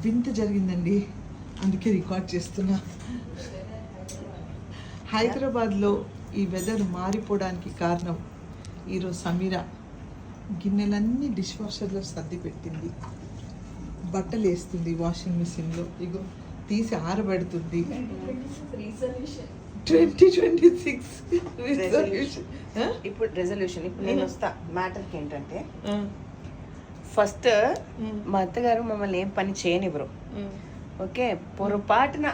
వింత జరిగిందండి, అందుకే రికార్డ్ చేస్తున్నా. హైదరాబాద్లో ఈ వెదర్ మారిపోవడానికి కారణం ఈరోజు సమీర గిన్నెలన్నీ డిష్ వాషర్లో సర్ది పెట్టింది, బట్టలు వేస్తుంది వాషింగ్ మిషన్లో, ఇగో తీసి ఆరబెడుతుంది. 2026 ఇప్పుడు రెజల్యూషన్. ఇప్పుడు నేను వస్తా మ్యాటర్కి. ఏంటంటే ఫస్ట్ మా అత్తగారు మమ్మల్ని ఏం పని చేయనివ్వరు. ఓకే, పొరపాటున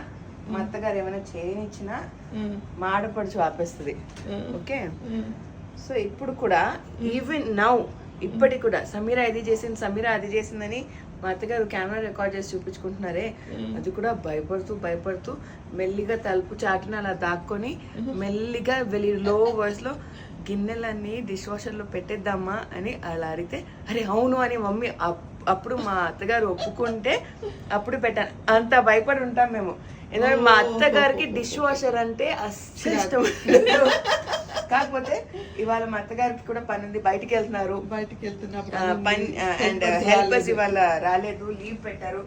మా అత్తగారు ఏమైనా చేయనిచ్చినా మా ఆడపడుచు ఆపేస్తుంది. ఓకే, సో ఇప్పుడు కూడా ఈవెన్ నౌ ఇప్పటికి కూడా సమీరా ఇది చేసింది, సమీరా అది చేసిందని మా అత్తగారు కెమెరా రికార్డ్ చేసి చూపించుకుంటున్నారే, అది కూడా భయపడుతూ మెల్లిగా తలుపు చాటున అలా దాక్కొని మెల్లిగా వెళ్ళి లో వాయిస్ లో గిన్నెలన్నీ డిష్ వాషర్లో పెట్టేద్దామా అని అలా అడిగితే అరే అవును అని మమ్మీ అప్పుడు మా అత్తగారు ఒప్పుకుంటే అప్పుడు పెట్టాను. అంత భయపడి ఉంటాం మేము. ఎందుకంటే మా అత్తగారికి డిష్ వాషర్ అంటే అస్సలు ఇష్టం. కాకపోతే ఇవాళ మా అత్తగారికి కూడా పని ఉంది, బయటికి వెళ్తున్నారు, పని అండ్ హెల్పర్స్ ఇవాళ రాలేదు, లీవ్ పెట్టారు.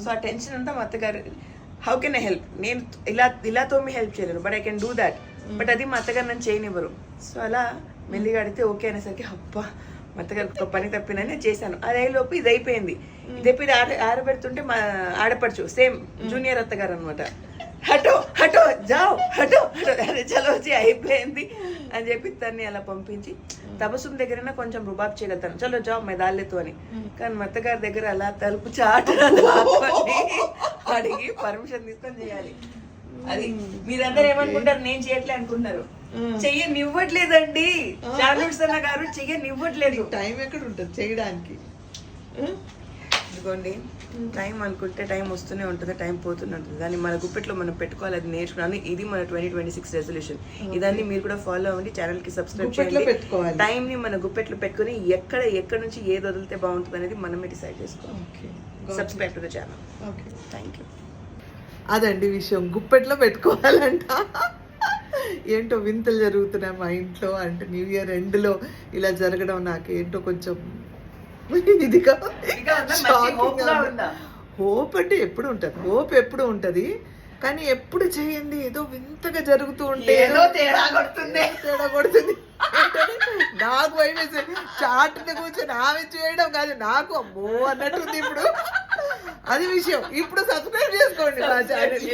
సో ఆ టెన్షన్ అంతా మా అత్తగారు. How can I help? నేను ఇలా తోమి హెల్ప్ చేయలేను, but I can do that. But అది మా అత్తగారు నన్ను చేయనివ్వరు. సో అలా మెల్లిగా అడిగితే ఓకే అనేసరికి అబ్బా మా అత్తగారికి ఒక పని తప్పిందని చేశాను. అదేలోపు ఇది అయిపోయింది. ఇది అయిపోయి ఆరబెడుతుంటే మా ఆడపడుచు సేమ్ జూనియర్ అత్తగారు అనమాట. హటో హటో జావ్ హటో హటో అదే చలో వచ్చి అయిపోయింది అని చెప్పి తన్ని అలా పంపించి తపస్సు దగ్గర కొంచెం రుబాబ్ చేయగలుగుతాను, చలో జావ్ మే దాల్లేదు అని. కానీ మా అత్తగారి దగ్గర అలా తలుపు చాటు అడిగి పర్మిషన్ తీసుకొని చేయాలి. అది మీరందరూ ఏమనుకుంటారు, నేను చేయట్లే అనుకుంటున్నారు. చెయ్యనివ్వట్లేదండి షారూఖ్ సన్నా గారు, చెయ్యనివ్వట్లేదు. టైం ఎక్కడ ఉంటుంది చేయడానికి? ఇదిగోండి, టైం అనుకుంటే టైం వస్తూనే ఉంటుంది, టైం పోతూనే ఉంటుంది. దాన్ని మన గుప్పెట్లో మనం పెట్టుకోవాలి, అది నేర్చుకున్నాను. ఇది మన 2026 రెజల్యూషన్. ఇదాన్ని మీరు కూడా ఫాలో అవ్వండి, ఛానల్ కి సబ్స్క్రైబ్ చేయండి. టైం ని మన గుప్పెట్లో పెట్టుకుని ఎక్కడ నుంచి ఏది వదిలితే బాగుంటుంది అనేది మనమే డిసైడ్ చేసుకోవాలి. Subscribe to the channel. Thank you. అదండి విషయం, గుప్పెట్లో పెట్టుకోవాలంట. ఏంటో వింతలు జరుగుతున్నాయి మా ఇంట్లో. అంటే న్యూ ఇయర్ ఎండ్లో ఇలా జరగడం నాకు ఏంటో కొంచెం ఇదిగా. హోప్ అంటే ఎప్పుడు ఉంటుంది, హోప్ ఎప్పుడు ఉంటుంది, కానీ ఎప్పుడు చేయండి ఏదో వింతగా జరుగుతూ ఉంటే తేడా కొడుతుంది. నాకు భయం వేసేది, చాటుని కూర్చొని ఆమె చేయడం కాదు, నాకు అమ్మో అన్నట్టుంది ఇప్పుడు. అది విషయం. ఇప్పుడు సబ్స్క్రైబ్ చేసుకోండి నా ఛానల్.